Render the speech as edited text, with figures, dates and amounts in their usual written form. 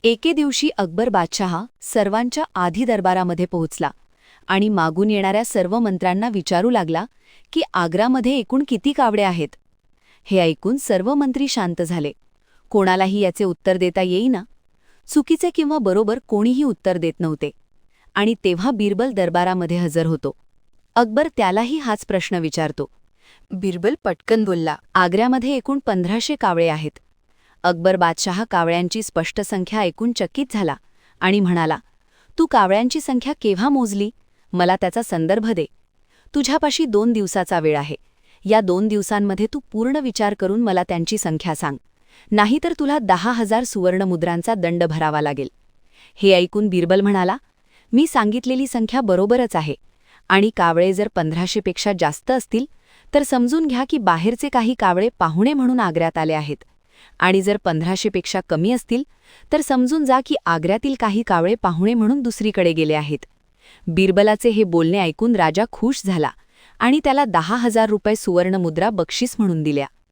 एके दिवशी अकबर बादशहा सर्वांच्या आधी दरबारामध्ये पोहोचला आणि मागून येणाऱ्या सर्व मंत्र्यांना विचारू लागला की आग्रामध्ये एकूण किती कावडे आहेत. हे ऐकून सर्व मंत्री शांत झाले. कोणालाही याचे उत्तर देता येईना. चुकीचे किंवा बरोबर कोणीही उत्तर देत नव्हते. आणि तेव्हा बिरबल दरबारामध्ये हजर होतो. अकबर त्यालाही हाच प्रश्न विचारतो. बिरबल पटकन बोलला, आग्र्यामध्ये एकूण 1500 कावळे आहेत. अकबर बादशहा कावळ्यांची स्पष्ट संख्या ऐकून चकित झाला आणि म्हणाला, तू कावळ्यांची संख्या केव्हा मोजली? मला त्याचा संदर्भ दे. तुझ्यापाशी 2 दिवसाचा वेळ आहे. या 2 दिवसांमध्ये तू पूर्ण विचार करून मला त्यांची संख्या सांग. नाहीतर तुला 10,000 सुवर्णमुद्रांचा दंड भरावा लागेल. हे ऐकून बिरबल म्हणाला, मी सांगितलेली संख्या बरोबरच आहे. आणि कावळे जर 1500पेक्षा जास्त असतील तर समजून घ्या की बाहेरचे काही कावळे पाहुणे म्हणून आग्र्यात आले आहेत. आणि जर 1500पेक्षा कमी असतील तर समजून जा की आग्र्यातील काही कावळे पाहुणे म्हणून दुसरीकडे गेले आहेत. बिरबलाचे हे बोलणे ऐकून राजा खुश झाला आणि त्याला 10,000 रुपये सुवर्णमुद्रा बक्षीस म्हणून दिल्या.